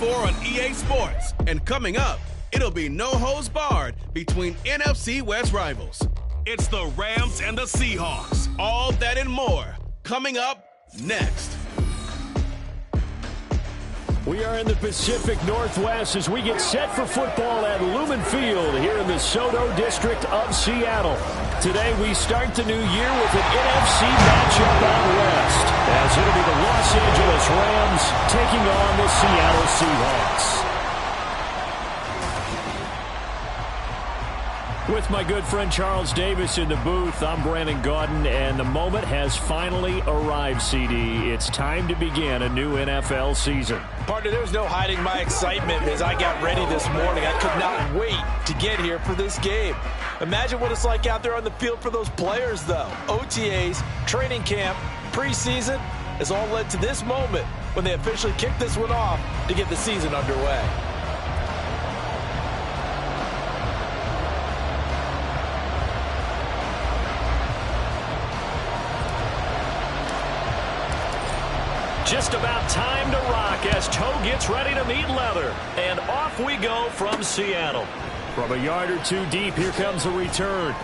4 on EA Sports. And coming up, it'll be no holds barred between NFC West rivals. It's the Rams and the Seahawks. All that and more coming up next. We are in the Pacific Northwest as we get set for football at Lumen Field here in the Soto District of Seattle. Today we start the new year with an NFC matchup out west, as it'll be the Los Angeles Rams taking on the Seattle Seahawks. With my good friend Charles Davis in the booth, I'm Brandon Gaudin, and the moment has finally arrived, CD. It's time to begin a new NFL season. Partner, there was no hiding my excitement as I got ready this morning. I could not wait to get here for this game. Imagine what it's like out there on the field for those players, though. OTAs, training camp, preseason has all led to this moment when they officially kick this one off to get the season underway. Just about time to rock as Toe gets ready to meet leather. And off we go from Seattle. From a yard or two deep, here comes a return.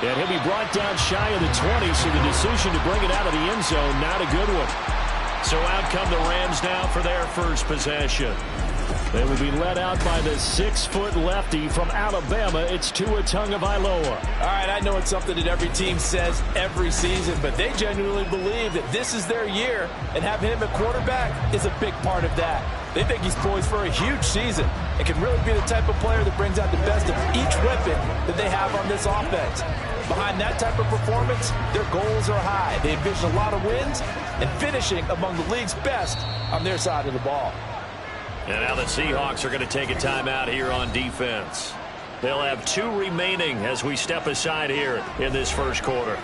And he'll be brought down shy of the 20, so the decision to bring it out of the end zone, not a good one. So out come the Rams now for their first possession. They will be led out by the 6-foot lefty from Alabama. It's Tua Tagovailoa. All right, I know it's something that every team says every season, but they genuinely believe that this is their year, and having him at quarterback is a big part of that. They think he's poised for a huge season and can really be the type of player that brings out the best of each weapon that they have on this offense. Behind that type of performance, their goals are high. They envision a lot of wins and finishing among the league's best on their side of the ball. And now the Seahawks are going to take a timeout here on defense. They'll have 2 remaining as we step aside here in this first quarter.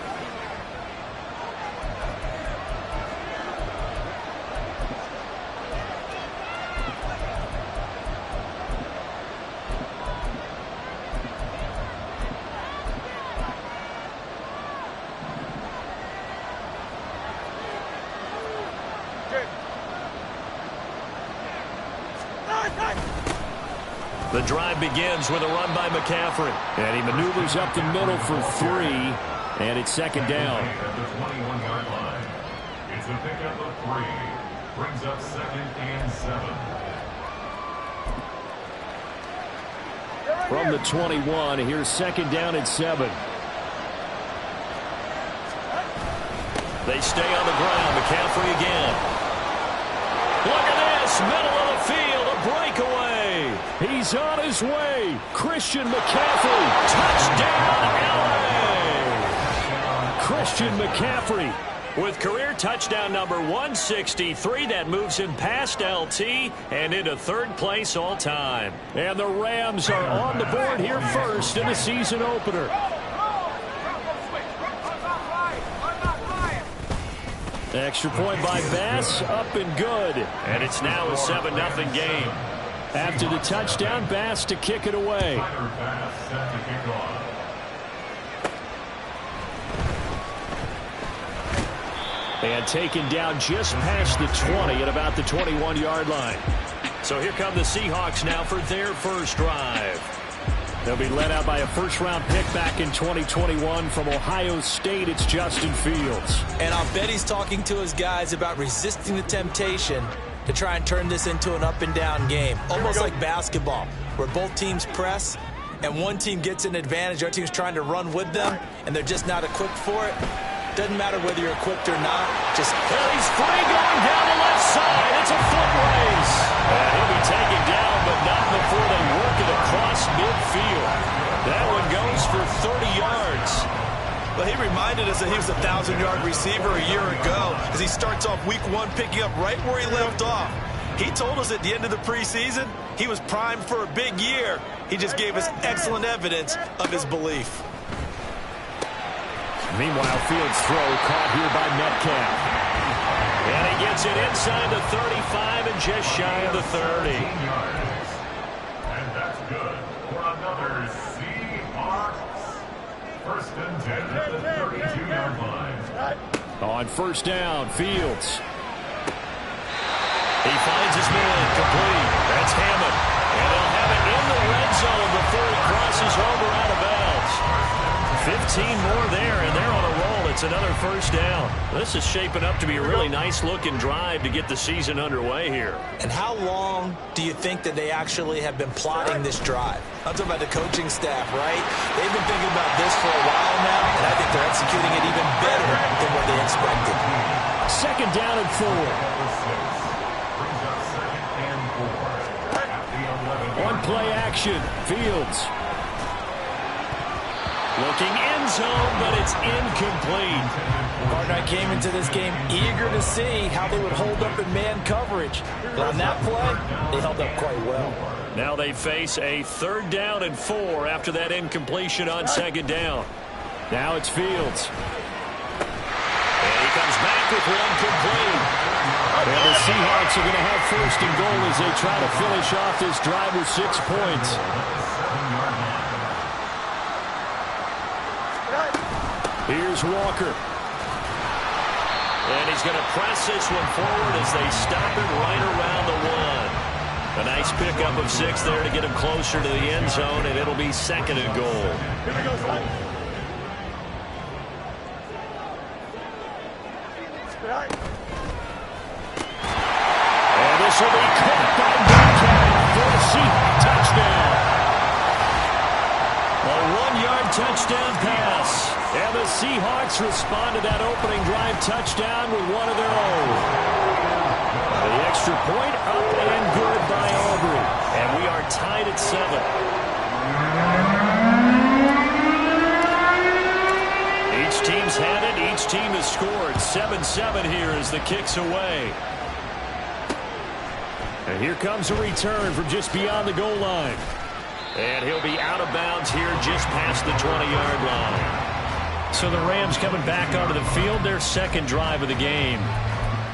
The drive begins with a run by McCaffrey. And he maneuvers up the middle for 3. And it's second down. At the 21-yard line. It's a pickup of 3. Brings up 2nd and 7. From the 21, here's second down and 7. They stay on the ground. McCaffrey again. Look at this. Middle of the field. A breakaway. He's on his way. Christian McCaffrey. Touchdown, LA. Christian McCaffrey with career touchdown number 163. That moves him past LT and into third place all time. And the Rams are on the board here first in the season opener. Extra point by Bass, up and good. And it's now a 7-0 game. After the touchdown, Bass to kick it away. And taken down just past the 20 at about the 21-yard line. So here come the Seahawks now for their first drive. They'll be led out by a first-round pick back in 2021 from Ohio State. It's Justin Fields. And I'll bet he's talking to his guys about resisting the temptation to try and turn this into an up-and-down game. Almost like basketball, where both teams press, and one team gets an advantage. Our team's trying to run with them, and they're just not equipped for it. Doesn't matter whether you're equipped or not. Just he's free going down the left side. It's a foot race. And he'll be taken down, but not before they work it across midfield. That one goes for 30 yards. Well, he reminded us that he was a 1,000-yard receiver a year ago as he starts off week 1 picking up right where he left off. He told us at the end of the preseason he was primed for a big year. He just gave us excellent evidence of his belief. Meanwhile, Fields' throw caught here by Metcalf. And he gets it inside the 35 and just shy of the 30. And that's good for another Seahawks. First and 10 at the 32-yard line. On first down, Fields. He finds his man complete. first down. This is shaping up to be a really nice-looking drive to get the season underway here. And how long do you think that they actually have been plotting this drive? I'm talking about the coaching staff, right? They've been thinking about this for a while now, and I think they're executing it even better than what they expected. Second down and 4. On play action, Fields. Looking end zone, but it's incomplete. Gardner came into this game eager to see how they would hold up in man coverage. But on that play, they held up quite well. Now they face a third down and 4 after that incompletion on second down. Now it's Fields. And he comes back with one complete. And the Seahawks are going to have first and goal as they try to finish off this drive with 6 points. Here's Walker. And he's going to press this one forward as they stop it right around the 1. A nice pickup of 6 there to get him closer to the end zone, and it'll be second and goal. And this will be caught by Bobcat for a Seahawks touchdown. A 1-yard touchdown pass. And the Seahawks respond to that opening drive touchdown with one of their own. The extra point up and good by Aubrey. And we are tied at 7. Each team's had it. Each team has scored. 7-7 here as the kick's away. And here comes a return from just beyond the goal line. And he'll be out of bounds here just past the 20-yard line. So the Rams coming back onto the field, their second drive of the game.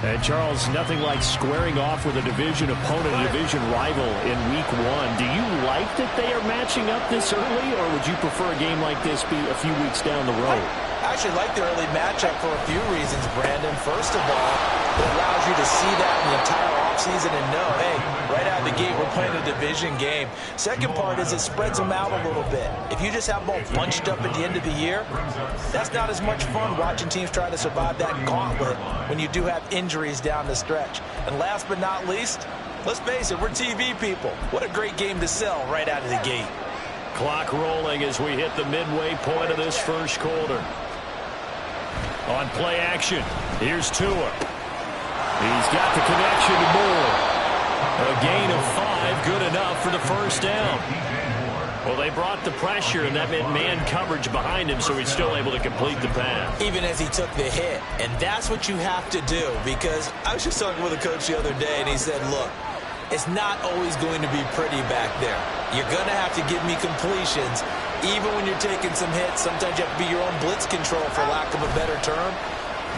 And Charles, nothing like squaring off with a division opponent, a division rival in week 1. Do you like that they are matching up this early, or would you prefer a game like this be a few weeks down the road? I actually like the early matchup for a few reasons, Brandon. First of all, it allows you to see that in the entire offseason and know, hey, right out of the gate, we're playing a division game. Second part is it spreads them out a little bit. If you just have them all bunched up at the end of the year, that's not as much fun watching teams try to survive that gauntlet when you do have injuries down the stretch. And last but not least, let's face it, we're TV people. What a great game to sell right out of the gate. Clock rolling as we hit the midway point of this first quarter. On play action, here's Tua. He's got the connection to Moore. A gain of 5, good enough for the first down. Well, they brought the pressure, and that meant man coverage behind him, so he's still able to complete the pass. Even as he took the hit. And that's what you have to do, because I was just talking with a coach the other day, and he said, look, it's not always going to be pretty back there. You're going to have to give me completions. Even when you're taking some hits, sometimes you have to be your own blitz control, for lack of a better term.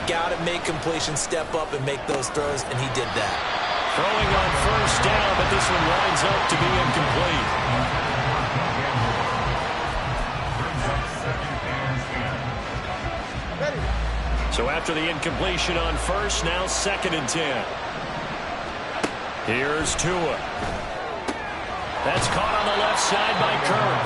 Got to make completions, step up, and make those throws, and he did that. Throwing on first down, but this one winds up to be incomplete. So after the incompletion on first, now 2nd and 10. Here's Tua. That's caught on the left side by Kirk.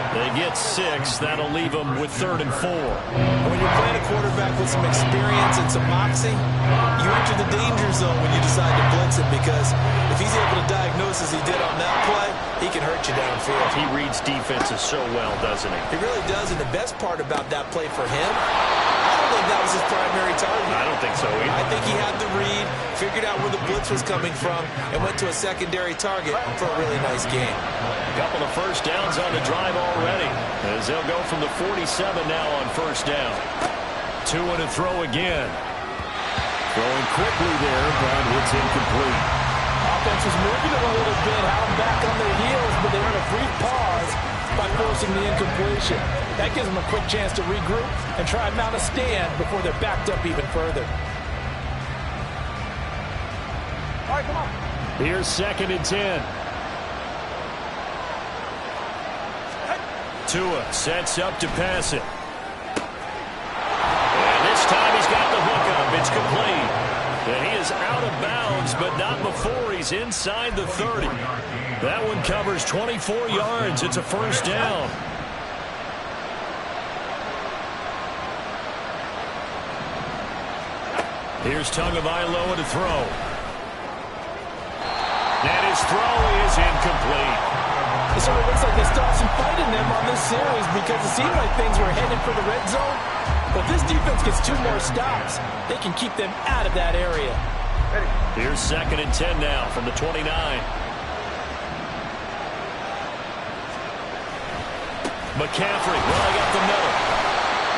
They get 6. That'll leave them with 3rd and 4. When you're playing a quarterback with some experience and some moxie, you enter the danger zone when you decide to blitz him, because if he's able to diagnose as he did on that play, he can hurt you downfield. He reads defenses so well, doesn't he? He really does, and the best part about that play for him, I don't think that was his primary target. I don't think so either. I think he had the read, figured out where the blitz was coming from, and went to a secondary target for a really nice game. A couple of first downs on the drive already, as they'll go from the 47 now on first down. Tua to throw again. Throwing quickly there, but it's incomplete. Offense was moving it a little bit, had them back on their heels, but they earned a brief pause by forcing the incompletion. That gives them a quick chance to regroup and try and mount a stand before they're backed up even further. All right, come on. Here's 2nd and 10. Tua sets up to pass it. And this time he's got the hook up. It's complete. And he is out of bounds, but not before he's inside the 30. That one covers 24 yards. It's a first down. Here's Tagovailoa to throw. And his throw is incomplete. It sort of looks like they still have some fight in them on this series because it seemed like things were headed for the red zone. But if this defense gets 2 more stops, they can keep them out of that area. Here's 2nd and 10 now from the 29. McCaffrey running up the middle.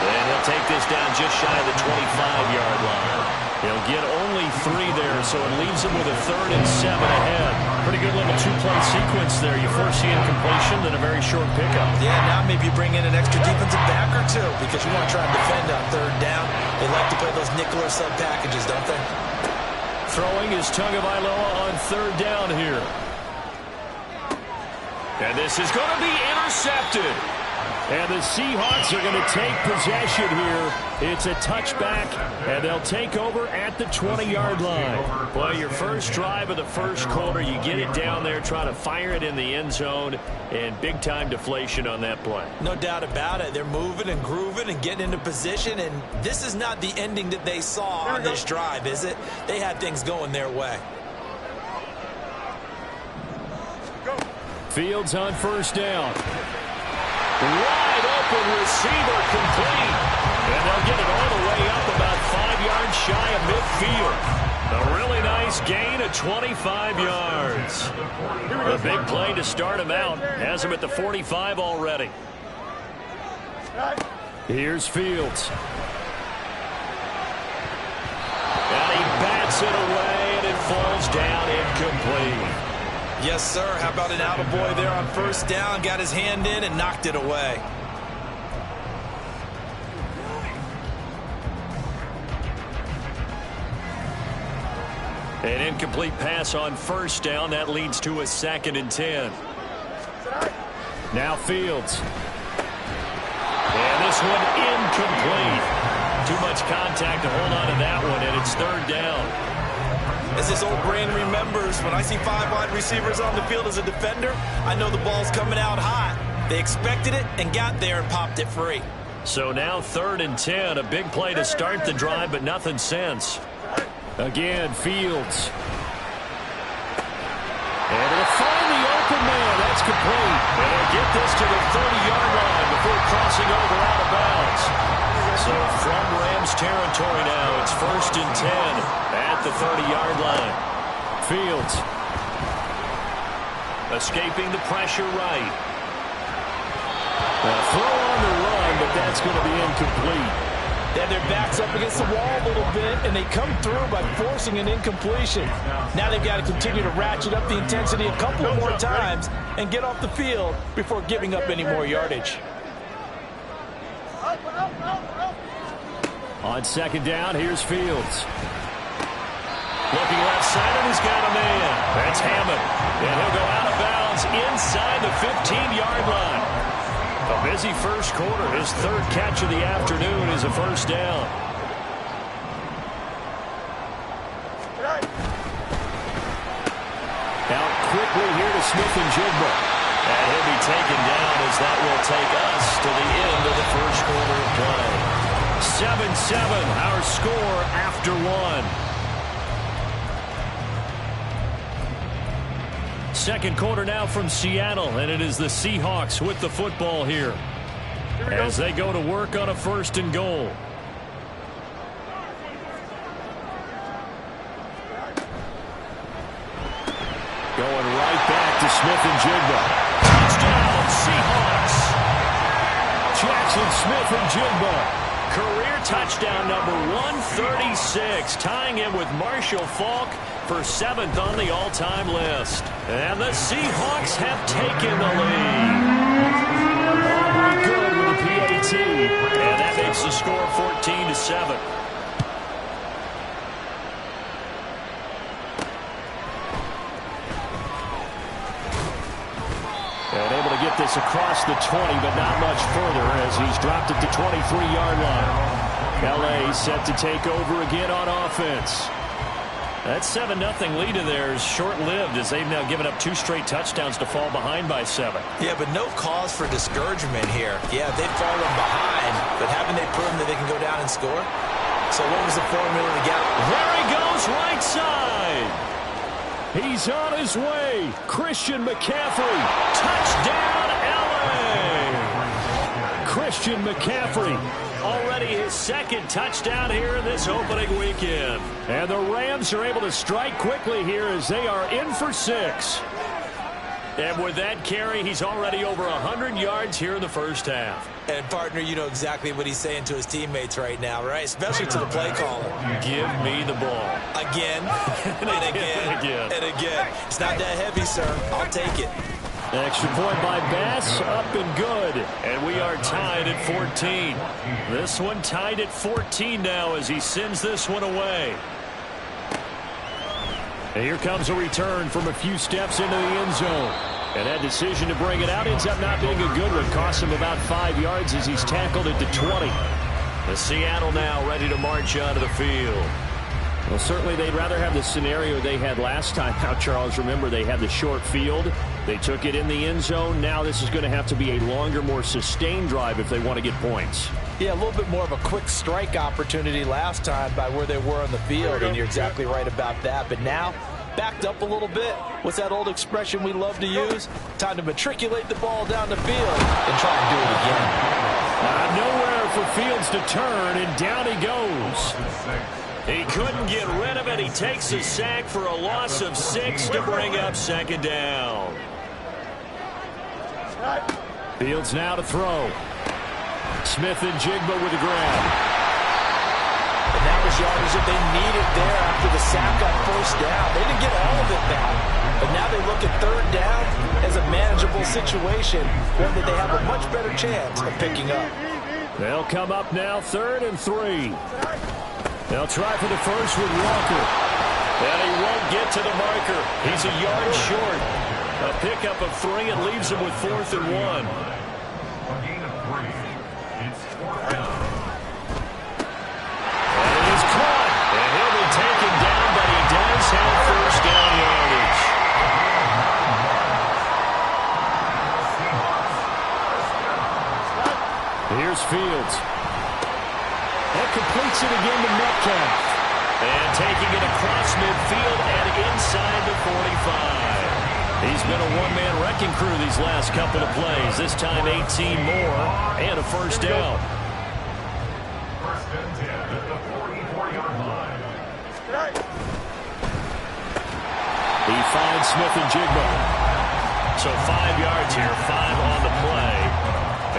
And he'll take this down just shy of the 25-yard line. He'll get only 3 there, so it leaves him with a 3rd and 7 ahead. Pretty good little 2-play sequence there. You force the incompletion, then a very short pickup. Yeah, now maybe you bring in an extra defensive back or 2 because you want to try and defend on 3rd down. They like to play those nickel or sub packages, don't they? Throwing is Tagovailoa on 3rd down here. And this is going to be intercepted. And the Seahawks are going to take possession here. It's a touchback, and they'll take over at the 20-yard line. Boy, your first drive of the first quarter, you get it down there, try to fire it in the end zone, and big-time deflation on that play. No doubt about it. They're moving and grooving and getting into position, and this is not the ending that they saw on this drive, is it? They had things going their way. Fields on 1st down. Wide open receiver complete. And they'll get it all the way up about 5 yards shy of midfield. A really nice gain of 25 yards. A big play to start him out. Has him at the 45 already. Here's Fields. And he bats it away, and it falls down incomplete. Yes, sir. How about an attaboy there on 1st down? Got his hand in and knocked it away. An incomplete pass on 1st down. That leads to a 2nd and 10. Now Fields. And this one incomplete. Too much contact to hold on to that one, and it's 3rd down. As this old brain remembers, when I see 5 wide receivers on the field as a defender, I know the ball's coming out hot. They expected it and got there and popped it free. So now 3rd and 10, a big play to start the drive, but nothing since. Again, Fields. And it'll find the open man. That's complete. And they'll get this to the 30-yard line before crossing over out of bounds. So from Rams territory now, it's 1st and 10 at the 30-yard line. Fields escaping the pressure right. A throw on the run, but that's going to be incomplete. They have their backs up against the wall a little bit, and they come through by forcing an incompletion. Now they've got to continue to ratchet up the intensity a couple of more times and get off the field before giving up any more yardage. On 2nd down, here's Fields. Looking left side, and he's got a man. That's Hammond. And he'll go out of bounds inside the 15-yard line. A busy first quarter. His 3rd catch of the afternoon is a 1st down. Out quickly here to Smith-Njigba. And he'll be taken down as that will take us to the end of the first quarter of play. 7-7, our score after 1. Second quarter now from Seattle, and it is the Seahawks with the football here as they go to work on a 1st and goal. Going right back to Smith-Njigba. Touchdown, Seahawks. Jackson Smith-Njigba. Career touchdown number 136, tying him with Marshall Faulk for 7th on the all-time list. And the Seahawks have taken the lead. Oh, good with the PAT. And that makes the score 14-7. And able to get this across the 20, but not much further as he's dropped at the 23-yard line. LA set to take over again on offense. That 7-0 lead of theirs short-lived as they've now given up 2 straight touchdowns to fall behind by 7. Yeah, but no cause for discouragement here. Yeah, they've fallen behind, but haven't they proven that they can go down and score? So what was the formula to get? There he goes, right side. He's on his way. Christian McCaffrey. Touchdown, LA. Christian McCaffrey. Already his second touchdown here in this opening weekend. And the Rams are able to strike quickly here as they are in for 6. And with that carry, he's already over 100 yards here in the first half. And, partner, you know exactly what he's saying to his teammates right now, right? Especially to the play caller. Give me the ball. Again, and again, and again. It's not that heavy, sir. I'll take it. Extra point by Bass, up and good. And we are tied at 14. This one tied at 14 now as he sends this one away. And here comes a return from a few steps into the end zone. And that decision to bring it out ends up not being a good one. Costs him about 5 yards as he's tackled at the 20. The Seattle now ready to march onto the field. Well, certainly they'd rather have the scenario they had last time. Now, Charles, remember they had the short field. They took it in the end zone. Now this is going to have to be a longer, more sustained drive if they want to get points. Yeah, a little bit more of a quick strike opportunity last time by where they were on the field, and you're exactly right about that. But now, backed up a little bit. What's that old expression we love to use? Time to matriculate the ball down the field and try and do it again. Nowhere for Fields to turn, and down he goes. He couldn't get rid of it. He takes a sack for a loss of 6 to bring up second down. Fields now to throw. Smith and Jigba with the grab. And that was yardage that they needed there after the sack on first down. They didn't get all of it back. But now they look at third down as a manageable situation, one that they have a much better chance of picking up. They'll come up now 3rd and 3. They'll try for the first with Walker. And he won't get to the marker. He's a yard short. A pickup of 3 and leaves him with 4th and 1. A gain of 3. It's 4th down. And he's caught. And he'll be taken down, but he does have first down yardage. Here's Fields. That completes it again to Metcalf. And taking it across midfield and inside the 45. He's been a one-man wrecking crew these last couple of plays. This time 18 more and a first down. First and 10 at the 44-yard line. He finds Smith and Jigba. So 5 yards here, 5 on the play.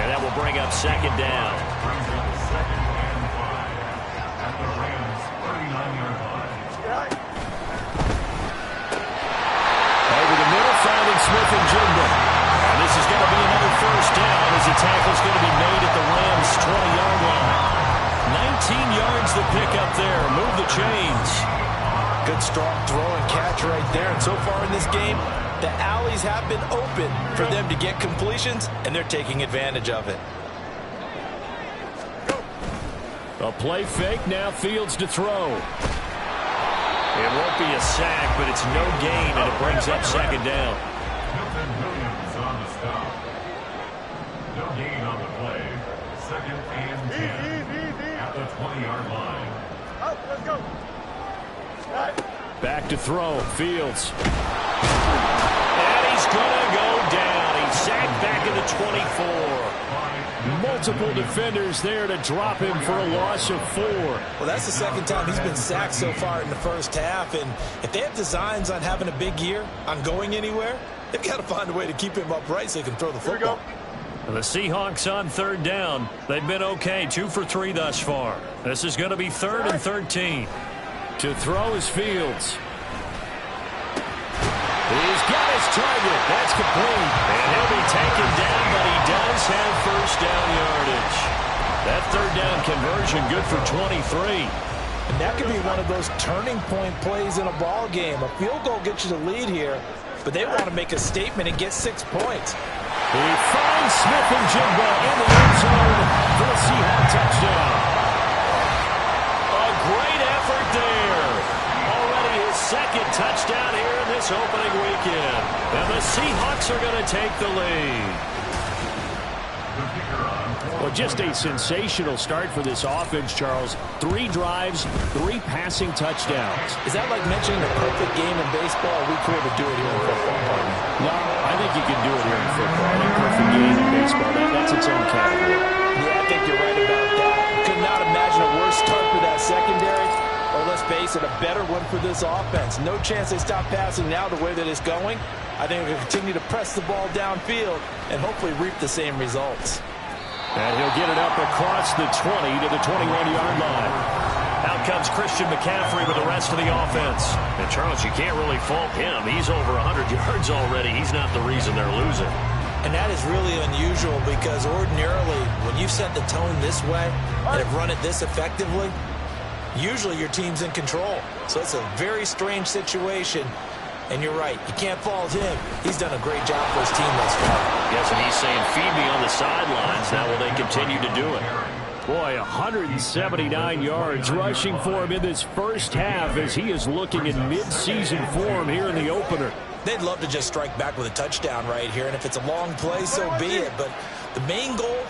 And that will bring up second down. Brings up second and 5 at the Rams' 39-yard line. Over the middle, finding Smith and Jigba. And this is going to be another first down as the tackle's going to be made at the Rams' 20-yard line. 19 yards the pick up there. Move the chains. Good strong throw and catch right there. And so far in this game, the alleys have been open for them to get completions, and they're taking advantage of it. A play fake, now Fields to throw. It won't be a sack, but it's no gain, and it brings up second down. Milton Williams on the stop. No gain on the play. Second and 10 at the 20-yard line. Let's go. Back to throw, Fields. And he's going to go down. He's sacked back at the 24. Multiple defenders there to drop him for a loss of 4. Well, that's the second time he's been sacked so far in the first half. And if they have designs on having a big year, on going anywhere, they've got to find a way to keep him upright so he can throw the football. The Seahawks on third down. They've been okay, 2 for 3 thus far. This is going to be 3rd and 13. To throw is Fields. He's got his target. That's complete. And he'll be taken down, but he does have first down yardage. That third down conversion good for 23. And that could be one of those turning point plays in a ball game. A field goal gets you the lead here, but they want to make a statement and get 6 points. He finds Smith and Jigba in the end zone for a Seahawks touchdown. A great effort there. Already his second touchdown here in this opening weekend. And the Seahawks are going to take the lead. The kicker on Well, just a sensational start for this offense, Charles. 3 drives, 3 passing touchdowns. Is that like mentioning a perfect game in baseball? Or are we cool to do it here in football, partner? No, I think you can do it here in football. I think perfect game in baseball, that's its own category. Yeah, I think you're right about that. Could not imagine a worse start for that secondary. Or let's face it, a better one for this offense. No chance they stop passing now the way that it's going. I think they'll continue to press the ball downfield and hopefully reap the same results. And he'll get it up across the 20 to the 21-yard line. Out comes Christian McCaffrey with the rest of the offense. And, Charles, you can't really fault him. He's over 100 yards already. He's not the reason they're losing. And that is really unusual because ordinarily when you set the tone this way and have run it this effectively, usually your team's in control. So it's a very strange situation. And you're right, you can't fault him. He's done a great job for his team thus far. Yes, and he's saying, feed me on the sidelines. Now will they continue to do it? Boy, 179 yards rushing for him in this first half as he is looking in mid-season form here in the opener. They'd love to just strike back with a touchdown right here, and if it's a long play, so be it. But the main goal,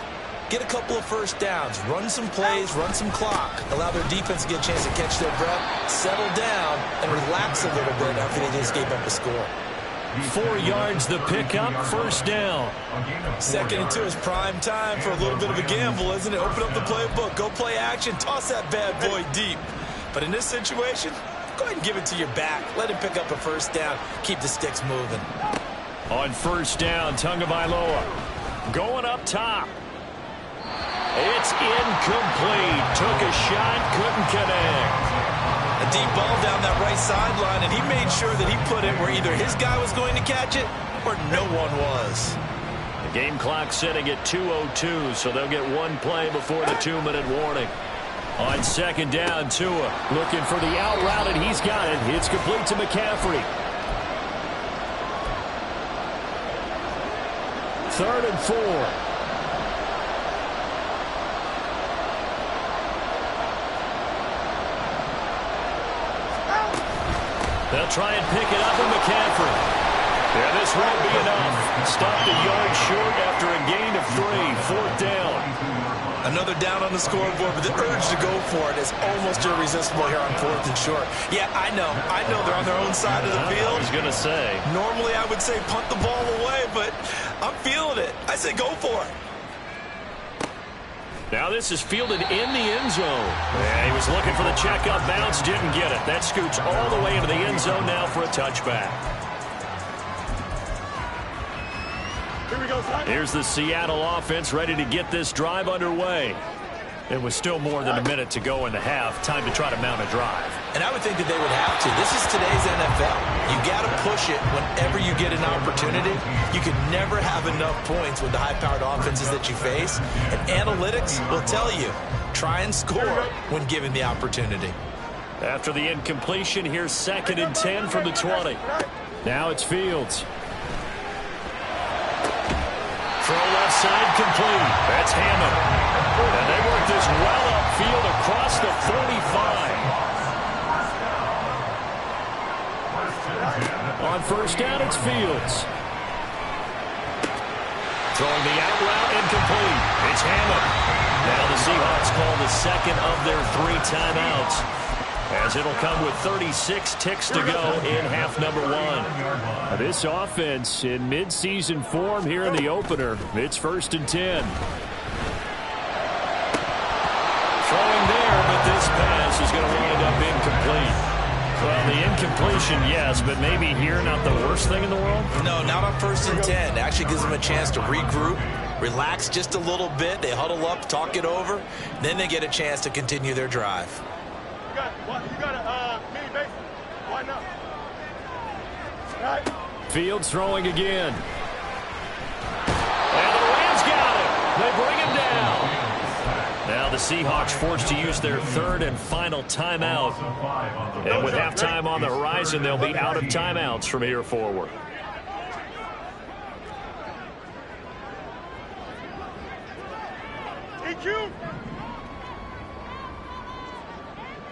get a couple of first downs, run some plays, run some clock, allow their defense to get a chance to catch their breath, settle down, and relax a little bit after they just gave up a score. 4 yards the pickup, first down. 2nd and 2 is prime time for a little bit of a gamble, isn't it? Open up the playbook, go play action, toss that bad boy deep. But in this situation, go ahead and give it to your back. Let him pick up a first down, keep the sticks moving. On first down, Tagovailoa going up top. It's incomplete. Took a shot, couldn't connect. A deep ball down that right sideline, and he made sure that he put it where either his guy was going to catch it or no one was. The game clock sitting at 2:02, so they'll get one play before the 2-minute warning. On second down, Tua looking for the out route, and he's got it. It's complete to McCaffrey. 3rd and 4. They'll try and pick it up with McCaffrey. Yeah, this won't be enough. Stopped a yard short after a gain of 3. 4th down. Another down on the scoreboard, but the urge to go for it is almost irresistible here on 4th and short. Yeah, I know they're on their own side of the field. I was going to say. Normally I would say punt the ball away, but I'm feeling it. I say go for it. Now this is fielded in the end zone. Yeah, he was looking for the checkup bounce, didn't get it. That scoots all the way into the end zone now for a touchback. Here we go, son. Here's the Seattle offense ready to get this drive underway. It was still more than a minute to go in the half. Time to try to mount a drive. And I would think that they would have to. This is today's NFL. You got to push it whenever you get an opportunity. You can never have enough points with the high-powered offenses that you face. And analytics will tell you, try and score when given the opportunity. After the incompletion, here's 2nd and 10 from the 20. Now it's Fields. Throw left side complete. That's Hammond. And they work this well upfield across the 45. On first down, it's Fields. Throwing the out route incomplete. It's Hammond. Now the Seahawks call the 2nd of their 3 timeouts, as it'll come with 36 ticks to go in half number 1. This offense in midseason form here in the opener. It's 1st and 10. Throwing there, but this pass is going to wind up incomplete. Well, the incompletion, yes, but maybe here not the worst thing in the world? No, not on 1st and 10. It actually gives them a chance to regroup, relax just a little bit. They huddle up, talk it over. Then they get a chance to continue their drive. You got a mini base. Why not? Right. Fields throwing again. And the Rams got it. They bring him down. Now the Seahawks forced to use their 3rd and final timeout. And with halftime on the horizon, they'll be out of timeouts from here forward. EQ.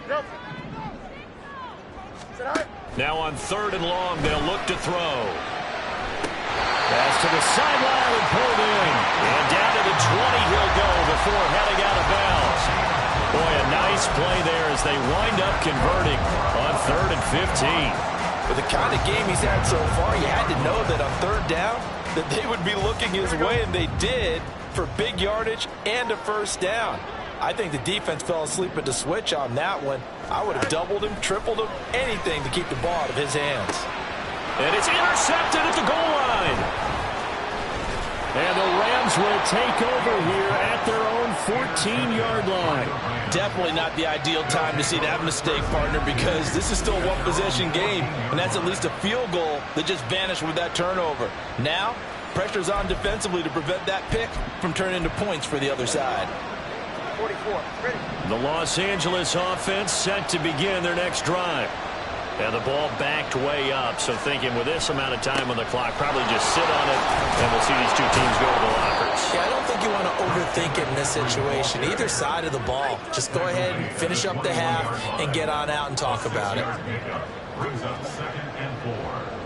Yep. Now on 3rd and long, they'll look to throw. Pass to the sideline and pulled in. And down to the 20 he'll go before heading out of bounds. Boy, a nice play there as they wind up converting on 3rd and 15. With the kind of game he's had so far, you had to know that on 3rd down that they would be looking his way, and they did, for big yardage and a 1st down. I think the defense fell asleep at the switch on that one. I would have doubled him, tripled him, anything to keep the ball out of his hands. And it's intercepted at the goal line. And the Rams will take over here at their own 14-yard line. Definitely not the ideal time to see that mistake, partner, because this is still a one-possession game, and that's at least a field goal that just vanished with that turnover. Now, pressure's on defensively to prevent that pick from turning into points for the other side. 44, ready. The Los Angeles offense set to begin their next drive. And the ball backed way up, so thinking with this amount of time on the clock, probably just sit on it, and we'll see these two teams go to the lockers. Yeah, I don't think you want to overthink it in this situation. Either side of the ball. Just go ahead and finish up the half and get on out and talk about it. Brings up 2nd and 4.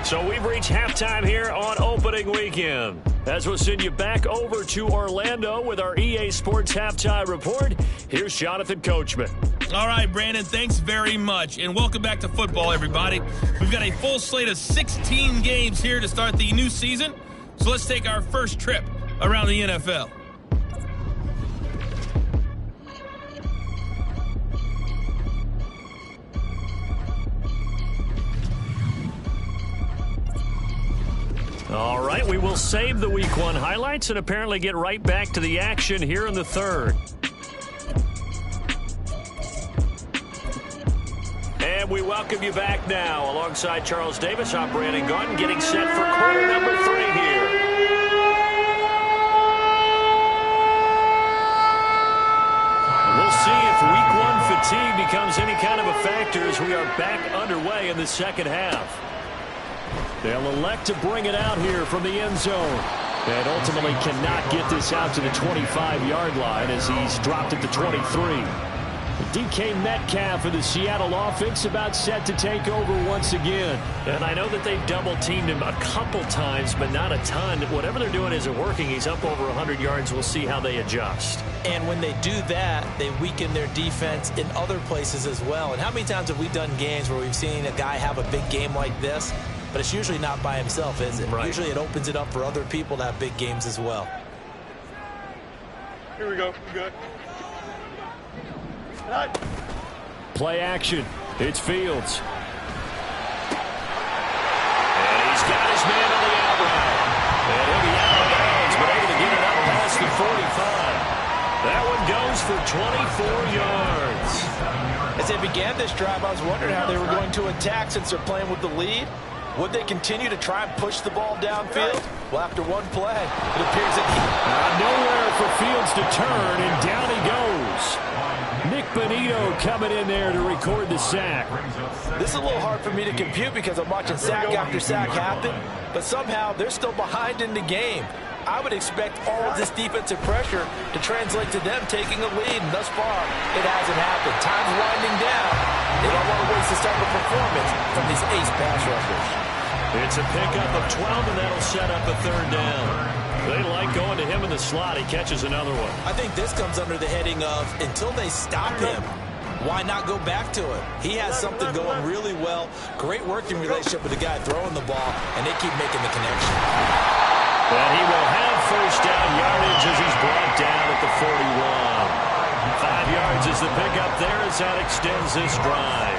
So we've reached halftime here on opening weekend. As we'll send you back over to Orlando with our EA Sports Halftime Report, here's Jonathan Coachman. All right, Brandon, thanks very much. And welcome back to football, everybody. We've got a full slate of 16 games here to start the new season. So let's take our first trip around the NFL. All right, we will save the Week 1 highlights and apparently get right back to the action here in the 3rd. And we welcome you back now. Alongside Charles Davis, I'm Brandon Gaudin, getting set for quarter number 3 here. We'll see if Week 1 fatigue becomes any kind of a factor as we are back underway in the second half. They'll elect to bring it out here from the end zone. And ultimately cannot get this out to the 25-yard line as he's dropped at the 23. DK Metcalf of the Seattle offense about set to take over once again. And I know that they've double-teamed him a couple times, but not a ton. Whatever they're doing isn't working. He's up over 100 yards. We'll see how they adjust. And when they do that, they weaken their defense in other places as well. And how many times have we done games where we've seen a guy have a big game like this? But it's usually not by himself, is it? Right. Usually it opens it up for other people to have big games as well. Here we go. We're good. Right. Play action. It's Fields. And he's got his man on the out route. And he'll be out of bounds, but able to get it up past the 45. That one goes for 24 yards. As they began this drive, I was wondering how they were going to attack since they're playing with the lead. Would they continue to try and push the ball downfield? Well, after one play, it appears that nowhere for Fields to turn, and down he goes. Nick Bonito coming in there to record the sack. This is a little hard for me to compute because I'm watching sack after sack happen, but somehow they're still behind in the game. I would expect all of this defensive pressure to translate to them taking a lead, and thus far, it hasn't happened. Time's winding down. They don't want to waste this type of performance from these ace pass rushers. It's a pickup of 12, and that'll set up a 3rd down. They like going to him in the slot. He catches another one. I think this comes under the heading of until they stop him, why not go back to it? He has something going really well. Great working relationship with the guy throwing the ball, and they keep making the connection. And he will have 1st down yardage as he's brought down at the 41. 5 yards is the pickup there as that extends this drive.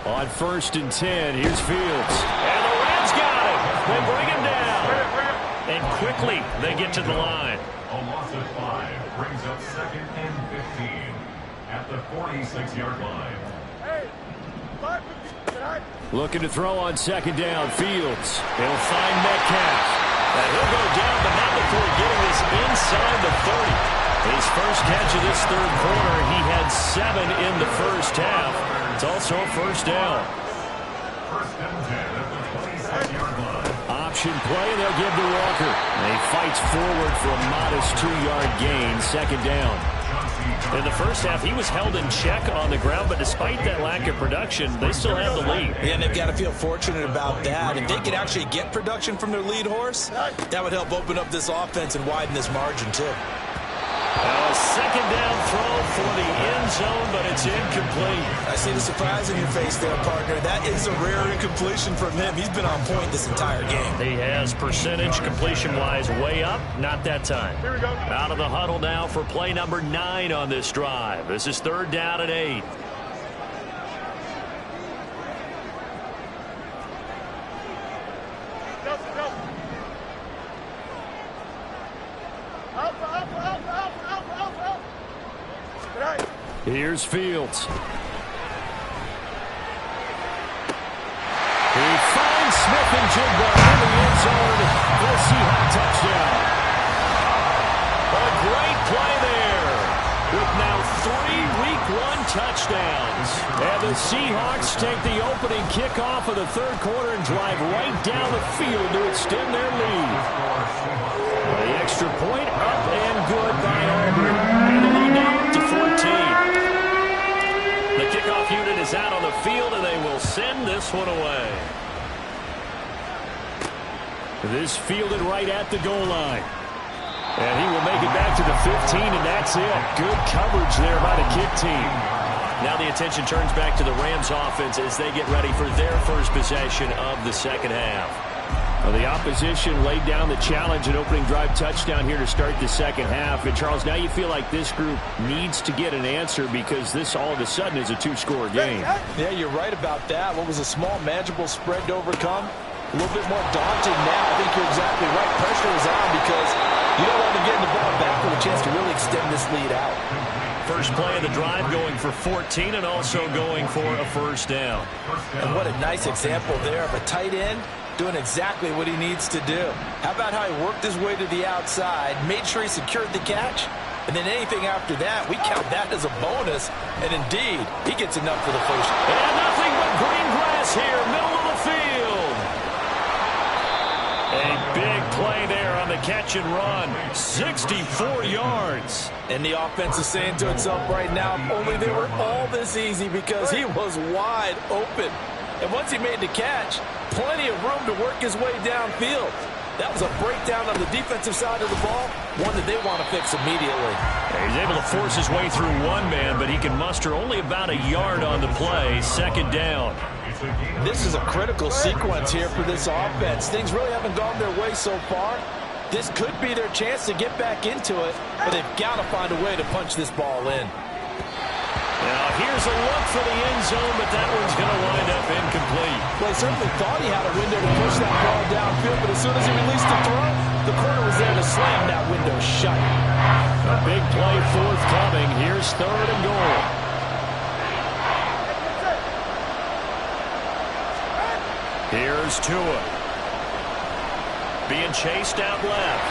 On 1st and 10, here's Fields. And the Rams got him. They bring him down. And quickly, they get to the line. A loss of 5 brings up 2nd and 15 at the 46-yard line. Looking to throw on 2nd down, Fields. He'll find Metcalf. And he'll go down, but not before getting this inside the 30. His first catch of this 3rd quarter, he had 7 in the first half. It's also a 1st down. 1st and 10 at the 26-yard line. option play, and they'll give to Walker. And he fights forward for a modest 2-yard gain, second down. In the first half, he was held in check on the ground, but despite that lack of production, they still have the lead. Yeah, and they've got to feel fortunate about that. If they could actually get production from their lead horse, that would help open up this offense and widen this margin, too. A second down throw for the end zone, but it's incomplete. I see the surprise in your face there, partner. That is a rare incompletion from him. He's been on point this entire game. He has percentage completion-wise way up. Not that time. Here we go. Out of the huddle now for play number 9 on this drive. This is 3rd down and 8. Here's Fields. He finds Smith and Jigba in the end zone for a Seahawks touchdown. A great play there with now 3 Week 1 touchdowns. And the Seahawks take the opening kickoff of the 3rd quarter and drive right down the field to extend their lead. The extra point up and good by Auburn. And the lead now up to 14. The kickoff unit is out on the field, and they will send this one away. This fielded right at the goal line. And he will make it back to the 15, and that's it. Good coverage there by the kick team. Now the attention turns back to the Rams offense as they get ready for their first possession of the second half. Well, the opposition laid down the challenge and opening drive touchdown here to start the second half. And, Charles, now you feel like this group needs to get an answer because this all of a sudden is a 2-score game. Yeah, you're right about that. What was a small, manageable spread to overcome? A little bit more daunting now. I think you're exactly right. Pressure is on because you don't want to get the ball back with a chance to really extend this lead out. First play of the drive going for 14 and also going for a first down. And what a nice example there of a tight end doing exactly what he needs to do. How about how he worked his way to the outside, made sure he secured the catch, and then anything after that, we count that as a bonus. And indeed, he gets enough for the first. And nothing but green grass here, middle of the field. A big play there on the catch and run. 64 yards. And the offense is saying to itself right now, if only they were all this easy because he was wide open. And once he made the catch, plenty of room to work his way downfield. That was a breakdown on the defensive side of the ball, one that they want to fix immediately. He's able to force his way through one man, but he can muster only about a yard on the play. Second down. This is a critical sequence here for this offense. Things really haven't gone their way so far. This could be their chance to get back into it, but they've got to find a way to punch this ball in. Now here's a look for the end zone, but that one's going to wind up incomplete. Well, he certainly thought he had a window to push that ball downfield, but as soon as he released the throw, the corner was there to slam that window shut. A big play forthcoming. Here's 3rd and goal. Here's Tua. Being chased out left.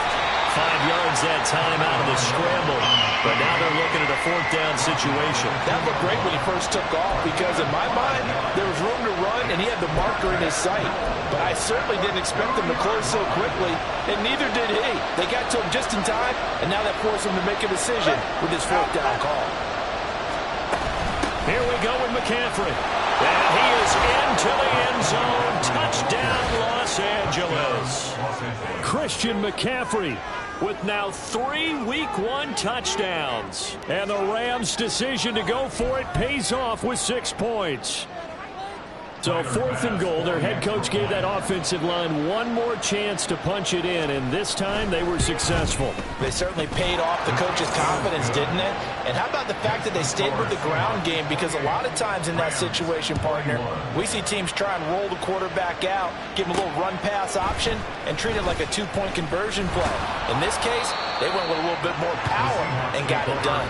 5 yards that time out of the scramble. But now they're looking at a 4th down situation. That looked great when he first took off because in my mind, there was room to run and he had the marker in his sight. But I certainly didn't expect him to close so quickly, and neither did he. They got to him just in time, and now that forced him to make a decision with his 4th down call. Here we go with McCaffrey. And he is into the end zone. Touchdown, Los Angeles. Christian McCaffrey with now 3 Week 1 touchdowns. And the Rams' decision to go for it pays off with 6 points. So 4th and goal, their head coach gave that offensive line one more chance to punch it in, and this time they were successful. They certainly paid off the coach's confidence, didn't it? And how about the fact that they stayed with the ground game? Because a lot of times in that situation, partner, we see teams try and roll the quarterback out, give him a little run-pass option, and treat it like a 2-point conversion play. In this case, they went with a little bit more power and got it done.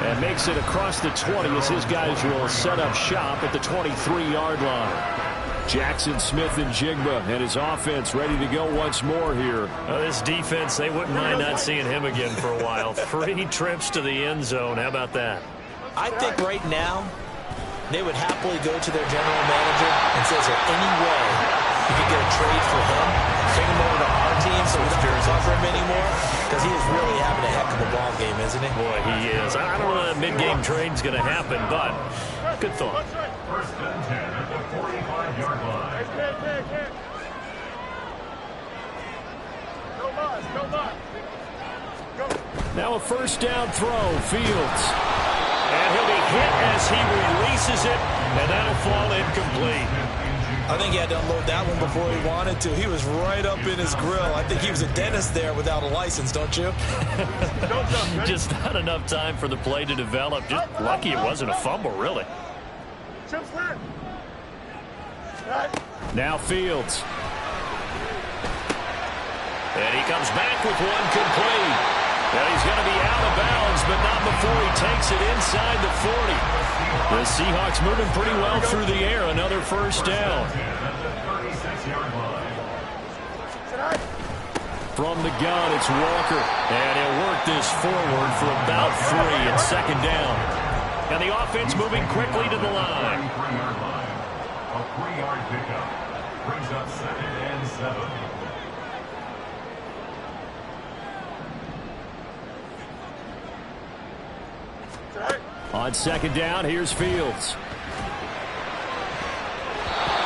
And makes it across the 20 as his guys will set up shop at the 23-yard line. Jackson, Smith, and Jigba and his offense ready to go once more here. This defense, they wouldn't mind not seeing him again for a while. 3 trips to the end zone. How about that? I think right now they would happily go to their general manager and say, is there any way you could get a trade for him? Bring him over he is really having a heck of a ball game, isn't he? Boy, he is. I don't know that mid-game trade's going to happen, but good thought. First and 10 at the 45-yard line. Now a first down throw, Fields. And he'll be hit as he releases it, and that'll fall incomplete. I think he had to unload that one before he wanted to. He was right up in his grill. I think he was a dentist there without a license, don't you? Just not enough time for the play to develop. Just lucky it wasn't a fumble, really. Now Fields. And he comes back with one complete. And he's going to be out of bounds, but not before he takes it inside the 40. The Seahawks moving pretty well through the air. Another first down. From the gun, it's Walker. And he'll work this forward for about 3 and second down. And the offense moving quickly to the line. A 3-yard pickup brings up 2nd and 7. On second down, here's Fields.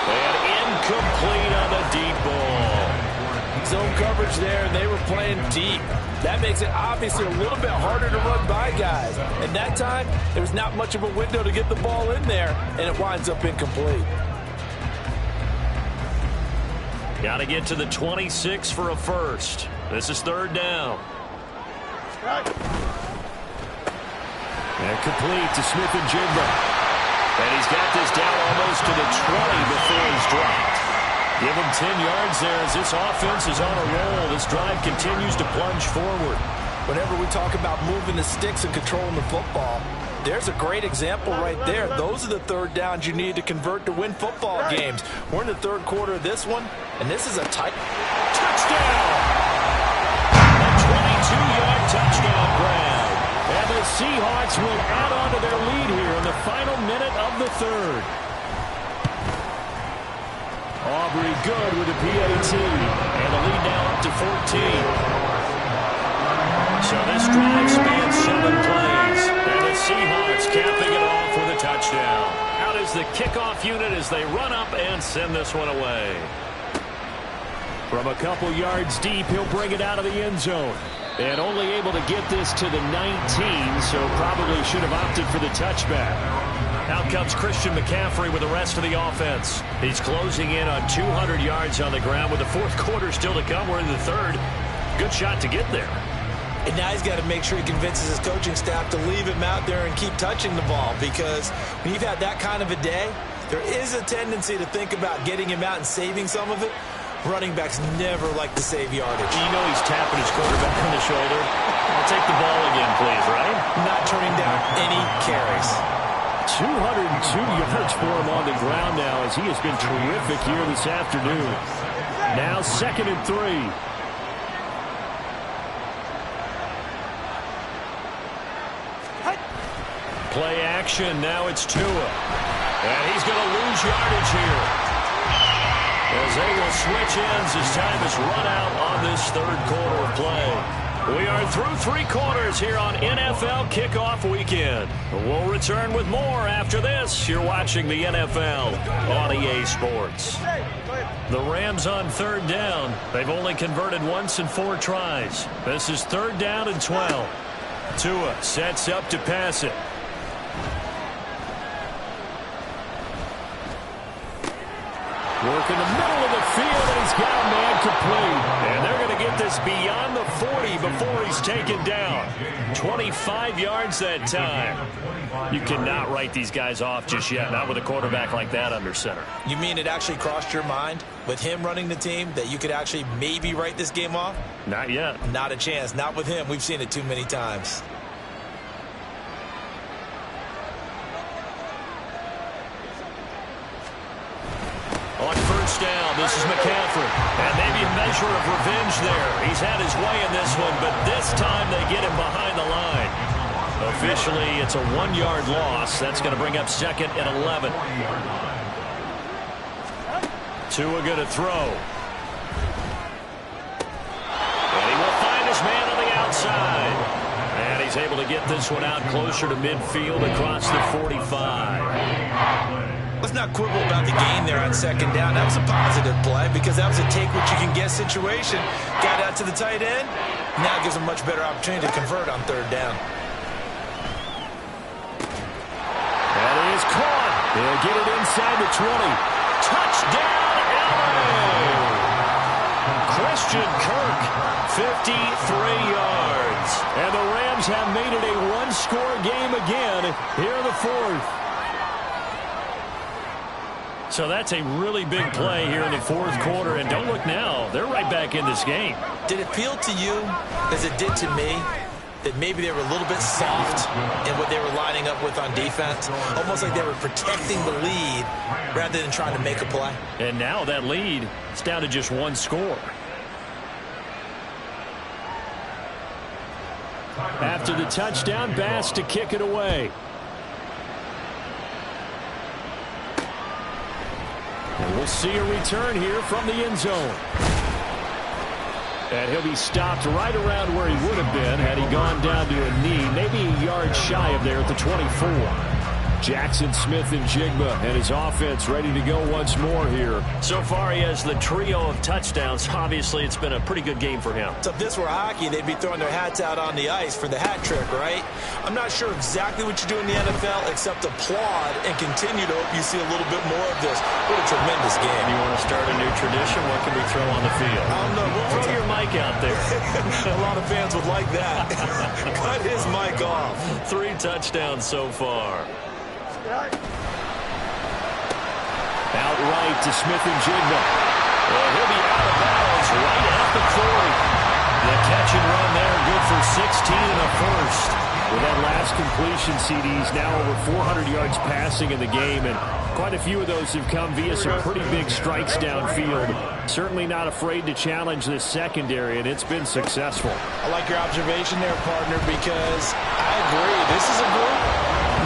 And incomplete on the deep ball. Zone coverage there, and they were playing deep. That makes it obviously a little bit harder to run by guys. And that time, there was not much of a window to get the ball in there, and it winds up incomplete. Got to get to the 26 for a first. This is third down. And complete to Smith-Njigba. And he's got this down almost to the 20 before he's dropped. Give him 10 yards there as this offense is on a roll. This drive continues to plunge forward. Whenever we talk about moving the sticks and controlling the football, there's a great example right there. Those are the third downs you need to convert to win football games. We're in the third quarter of this one, and this is a tight touchdown. A 22-yard touchdown grab. And the Seahawks will add on to their lead here in the final minute of the third. Aubrey good with a PAT. And the lead now up to 14. So this drive spans 7 plays. And the Seahawks capping it off with a touchdown. Out is the kickoff unit as they run up and send this one away. From a couple yards deep, he'll bring it out of the end zone. And only able to get this to the 19, so probably should have opted for the touchback. Out comes Christian McCaffrey with the rest of the offense. He's closing in on 200 yards on the ground with the fourth quarter still to come. We're in the third. Good shot to get there. And now he's got to make sure he convinces his coaching staff to leave him out there and keep touching the ball, because when you've had that kind of a day, there is a tendency to think about getting him out and saving some of it. Running backs never like to save yardage. You know he's tapping his quarterback on the shoulder. I'll take the ball again, please, right? Not turning down any carries. 202 yards for him on the ground now as he has been terrific here this afternoon. Now 2nd and 3. Play action. Now it's Tua. And he's going to lose yardage here. As they will switch ends as time is run out on this third quarter of play. We are through 3 quarters here on NFL Kickoff Weekend. We'll return with more after this. You're watching the NFL on EA Sports. The Rams on third down. They've only converted once in 4 tries. This is third down and 12. Tua sets up to pass it. Work in the middle of the field, and he's got a man complete. And they're going to get this beyond the 40 before he's taken down. 25 yards that time. You cannot write these guys off just yet, not with a quarterback like that under center. You mean it actually crossed your mind with him running the team that you could actually maybe write this game off? Not yet. Not a chance. Not with him. We've seen it too many times. On first down, this is McCaffrey. And maybe a measure of revenge there. He's had his way in this one, but this time they get him behind the line. Officially, it's a 1-yard loss. That's going to bring up 2nd and 11. Tua going to throw. And he will find his man on the outside. able to get this one out closer to midfield across the 45. Let's not quibble about the gain there on second down. That was a positive play because that was a take-what-you-can-get situation. Got out to the tight end. Now gives them a much better opportunity to convert on third down. That is caught. They'll get it inside the 20. Touchdown, LA! Christian Kirk, 53 yards. And the Rams have made it a one-score game again here in the fourth. So that's a really big play here in the fourth quarter. And don't look now. They're right back in this game. Did it feel to you, as it did to me, that maybe they were a little bit soft in what they were lining up with on defense? Almost like they were protecting the lead rather than trying to make a play. And now that lead is down to just one score. After the touchdown, Bass to kick it away. And we'll see a return here from the end zone. And he'll be stopped right around where he would have been had he gone down to a knee, maybe a yard shy of there at the 24. Jackson Smith and Jigba and his offense ready to go once more here. So far he has the trio of touchdowns. Obviously it's been a pretty good game for him. So if this were hockey, they'd be throwing their hats out on the ice for the hat trick, right? I'm not sure exactly what you do in the NFL except applaud and continue to hope you see a little bit more of this. What a tremendous game. You want to start a new tradition? What can we throw on the field? I don't know. Throw your mic out there. A lot of fans would like that. Cut his mic off. 3 touchdowns so far. Outright to Smith and Jigba. Well, he'll be out of bounds right at the 40. The catch and run there, good for 16 and a first. With that last completion, CDs now over 400 yards passing in the game, and quite a few of those have come via some pretty big strikes downfield. Certainly not afraid to challenge this secondary, and it's been successful. I like your observation there, partner, because I agree. This is a group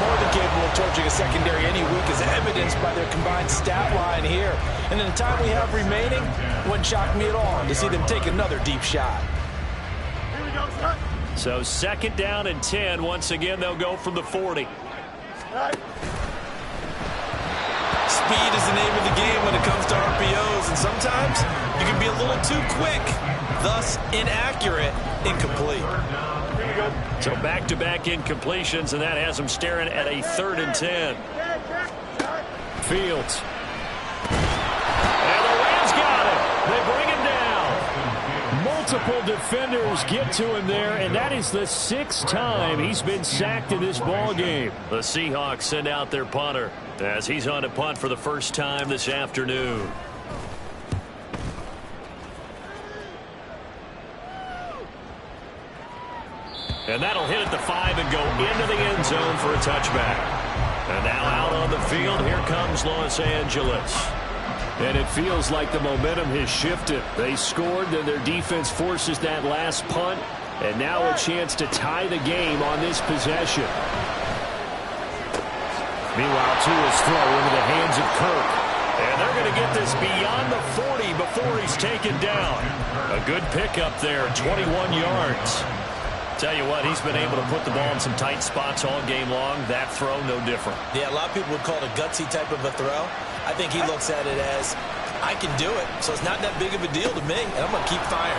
more than capable of torching a secondary any week, as evidenced by their combined stat line here. And in the time we have remaining, wouldn't shock me at all to see them take another deep shot. So second down and 10. Once again, they'll go from the 40. Speed is the name of the game when it comes to RPOs, and sometimes you can be a little too quick, thus inaccurate, incomplete. So back-to-back incompletions, and that has them staring at a 3rd and 10. Fields. And the Rams got it. They bring him down. Multiple defenders get to him there, and that is the 6th time he's been sacked in this ball game. The Seahawks send out their punter as he's on a punt for the first time this afternoon. And that'll hit at the 5 and go into the end zone for a touchback. And now out on the field, here comes Los Angeles. And it feels like the momentum has shifted. They scored, then their defense forces that last punt, and now a chance to tie the game on this possession. Meanwhile, Tua's throw into the hands of Kirk. And they're going to get this beyond the 40 before he's taken down. A good pickup there, 21 yards. Tell you what, he's been able to put the ball in some tight spots all game long. That throw, no different. Yeah, a lot of people would call it a gutsy type of a throw. I think he looks at it as, I can do it, so it's not that big of a deal to me, and I'm going to keep firing.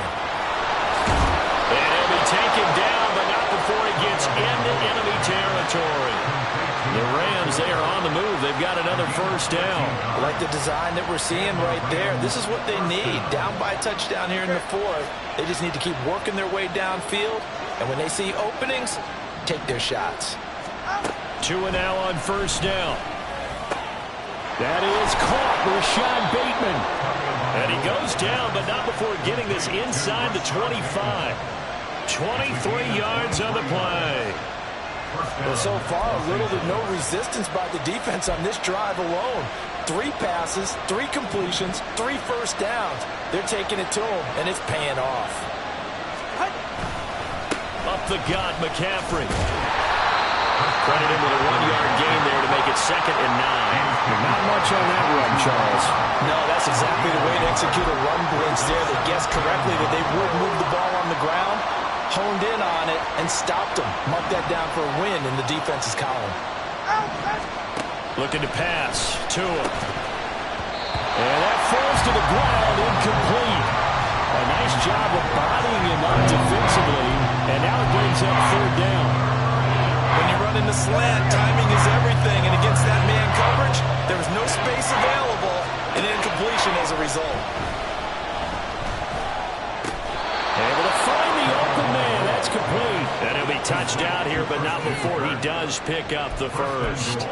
And he'll be taken down, but not before he gets into enemy territory. The Rams, they are on the move. They've got another first down. I like the design that we're seeing right there. This is what they need. Down by a touchdown here in the 4th. They just need to keep working their way downfield. And when they see openings, take their shots. Tua now on first down. That is caught. Rashad Bateman. And he goes down, but not before getting this inside the 25. 23 yards on the play. Well, so far, little to no resistance by the defense on this drive alone. 3 passes, 3 completions, 3 first downs. They're taking it to them, and it's paying off. Up the gut, McCaffrey. Credit him with a 1-yard gain there to make it 2nd and 9. Not much on that run, Charles. No, that's exactly the way to execute a run blitz there. They guessed correctly that they would move the ball on the ground. honed in on it and stopped him. Mark that down for a win in the defense's column. Looking to pass. Tua. And that falls to the ground, incomplete. A nice job of bodying him up defensively, and now it brings up third down. When you run in the slant, timing is everything, and against that man coverage, there was no space available, and incompletion as a result. Able to find the open man. That's complete. And he'll be touched out here, but not before he does pick up the first.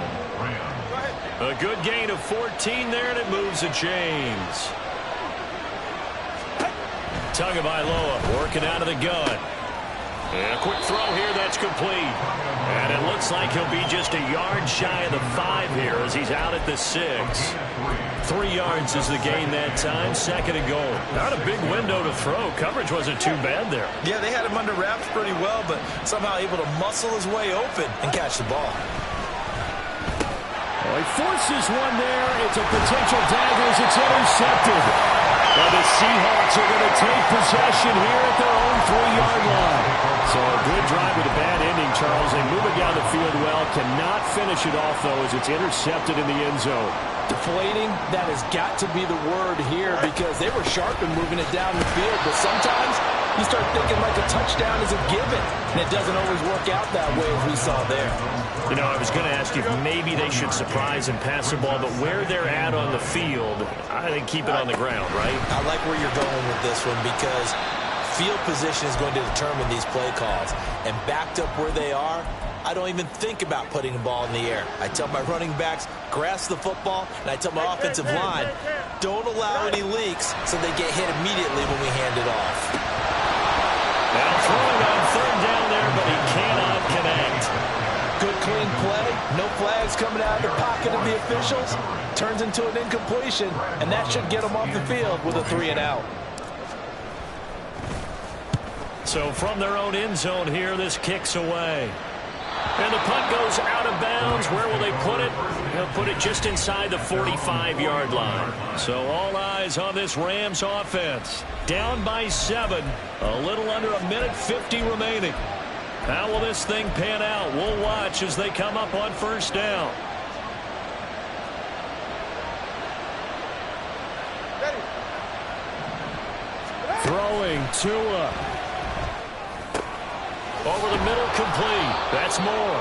A good gain of 14 there, and it moves the chains. Tagovailoa working out of the gun. And a quick throw here, that's complete. And it looks like he'll be just a yard shy of the 5 here as he's out at the 6. 3 yards is the gain that time, second and goal. Not a big window to throw. Coverage wasn't too bad there. Yeah, they had him under wraps pretty well, but somehow able to muscle his way open and catch the ball. Well, he forces one there. It's a potential dagger as it's intercepted. Well, the Seahawks are going to take possession here at their own 3-yard line. So a good drive with a bad ending, Charles. They move it down the field well. Cannot finish it off, though, as it's intercepted in the end zone. Deflating, that has got to be the word here because they were sharp in moving it down the field. But sometimes you start thinking like a touchdown is a given. And it doesn't always work out that way as we saw there. You know, I was going to ask you if maybe they should surprise and pass the ball, but where they're at on the field, I think keep it on the ground, right? I like where you're going with this one because field position is going to determine these play calls. And backed up where they are, I don't even think about putting the ball in the air. I tell my running backs, grasp the football, and I tell my offensive line, don't allow any leaks so they get hit immediately when we hand it off. Now throwing on third down there, but he cannot connect. Good clean play, no flags coming out of the pocket of the officials. Turns into an incompletion, and that should get them off the field with a 3-and-out. So from their own end zone here, this kicks away. And the punt goes out of bounds. Where will they put it? They'll put it just inside the 45-yard line. So all eyes on this Rams offense. Down by 7. A little under a minute 50 remaining. How will this thing pan out? We'll watch as they come up on first down. Throwing Tua. Over the middle, complete. That's more.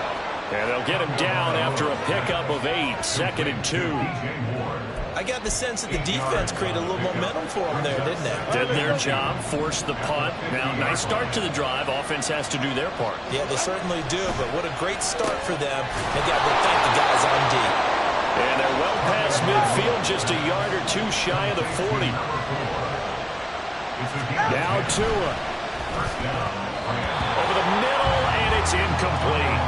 And they'll get him down after a pickup of 8. Second and 2. I got the sense that the defense created a little momentum for them there, didn't they? Did their job, forced the punt. Now, nice start to the drive. Offense has to do their part. Yeah, they certainly do, but what a great start for them. They got to thank the guys on D. And they're well past midfield, just a yard or 2 shy of the 40. Now Tua. Over the middle, and it's incomplete.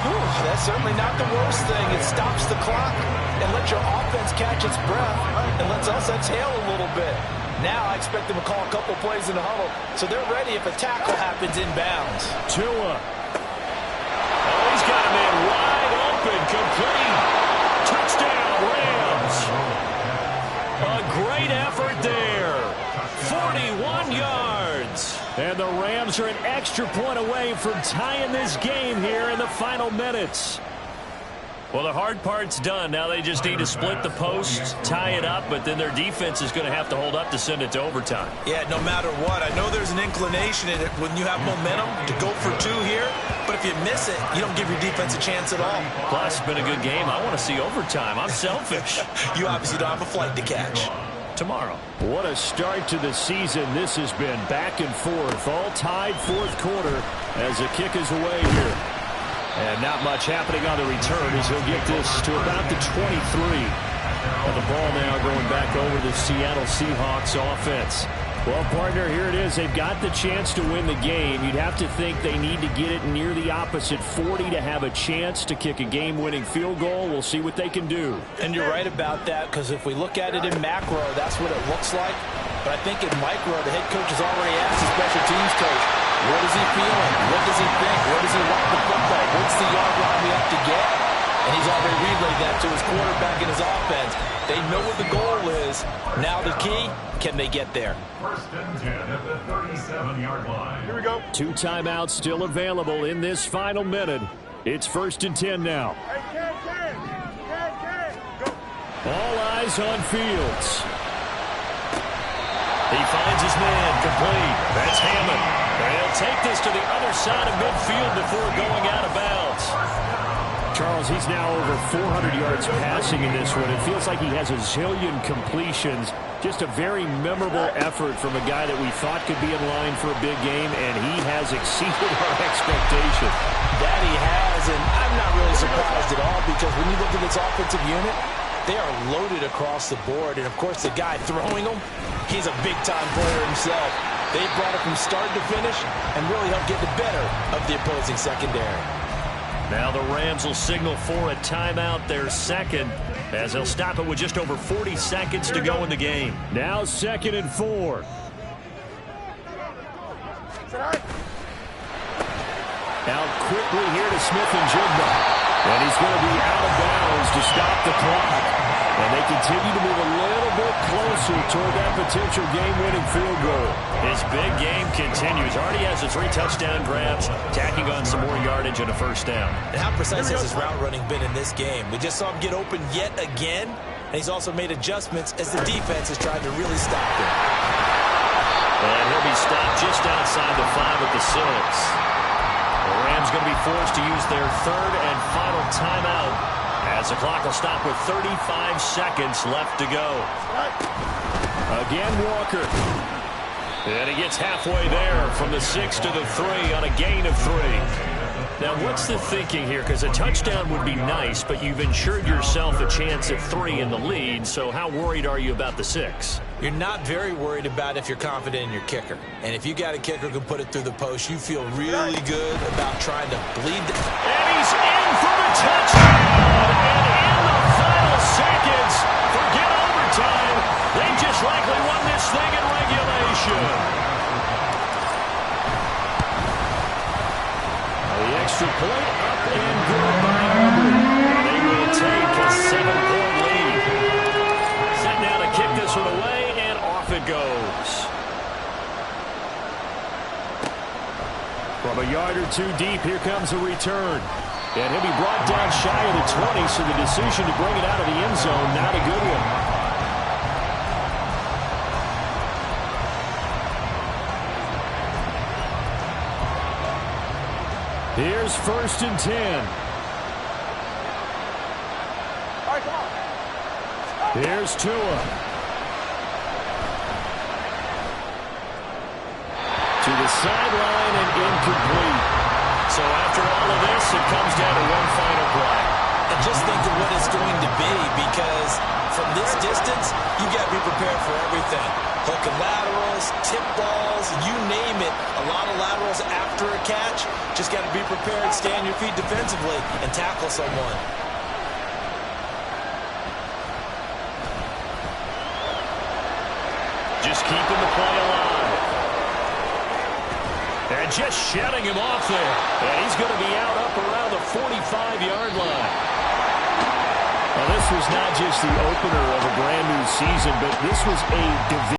Whew, that's certainly not the worst thing. It stops the clock and lets your offense catch its breath and lets us exhale a little bit. Now I expect them to call a couple plays in the huddle, so they're ready if a tackle happens inbounds. Tua. Oh, he's got a man wide open, complete. Touchdown, Rams. A great effort there. 41 yards. And the Rams are an extra point away from tying this game here in the final minutes. Well, the hard part's done. Now they just need to split the posts, tie it up, but then their defense is going to have to hold up to send it to overtime. Yeah, no matter what. I know there's an inclination in it when you have momentum to go for 2 here, but if you miss it, you don't give your defense a chance at all. Plus, it's been a good game. I want to see overtime. I'm selfish. You obviously don't have a flight to catch. Tomorrow. What a start to the season this has been. Back and forth, all tied fourth quarter as the kick is away here. And not much happening on the return as he'll get this to about the 23. And the ball now going back over the Seattle Seahawks offense. Well, partner, here it is. They've got the chance to win the game. You'd have to think they need to get it near the opposite 40 to have a chance to kick a game-winning field goal. We'll see what they can do. And you're right about that, because if we look at it in macro, that's what it looks like. But I think in micro, the head coach has already asked the special teams coach, what is he feeling? What does he think? Where does he want the football? What's the yard line we have to get? and he's already relayed that to his quarterback and his offense. They know what the goal is. Now the key, can they get there? First and 10 at the 37-yard line. Here we go. 2 timeouts still available in this final minute. It's 1st and 10 now. Hey, Ken. Go. All eyes on Fields. He finds his man complete. That's Hammond. And he'll take this to the other side of midfield before going out of bounds. Charles, he's now over 400 yards passing in this one. It feels like he has a zillion completions. Just a very memorable effort from a guy that we thought could be in line for a big game, and he has exceeded our expectation. That he has, and I'm not really surprised at all because when you look at this offensive unit, they are loaded across the board. And, of course, the guy throwing them, he's a big-time player himself. They brought it from start to finish and really helped get the better of the opposing secondary. Now the Rams will signal for a timeout, their second, as they'll stop it with just over 40 seconds to go in the game. Now 2nd and 4. Out quickly here to Smith-Njigba. And he's going to be out of bounds to stop the clock. And they continue to move a little bit closer toward that potential game-winning field goal. His big game continues. Already has the 3 touchdown grabs, tacking on some more yardage and a first down. And how precise has his route running been in this game? We just saw him get open yet again, and he's also made adjustments as the defense has tried to really stop him. And he'll be stopped just outside the 5 at the 6. The Rams going to be forced to use their 3rd and final timeout, as the clock will stop with 35 seconds left to go. Again, Walker. And he gets halfway there from the 6 to the 3 on a gain of 3. Now, what's the thinking here? Because a touchdown would be nice, but you've ensured yourself a chance at 3 in the lead, so how worried are you about the 6? You're not very worried about if you're confident in your kicker. And if you got a kicker who can put it through the post, you feel really good about trying to bleed. And he's in for the touchdown! And in the final seconds, forget overtime. They just likely won this thing in regulation. The extra point up and good by Auburn. They will take a 7-point lead. Set now to kick this one away, and off it goes. From a yard or 2 deep, here comes a return. And he'll be brought down shy of the 20, so the decision to bring it out of the end zone, not a good one. Here's 1st and 10. All right, come on. Here's Tua. To the sideline and incomplete. So after all of this, it comes down to one final play. And just think of what it's going to be, because from this distance, you got to be prepared for everything. Hook and laterals, tip balls, you name it. A lot of laterals after a catch. Just got to be prepared, stay on your feet defensively, and tackle someone. Just keeping the play alive. And just shutting him off there. And he's going to be out up around the 45-yard line. Well, this was not just the opener of a brand new season, but this was a division.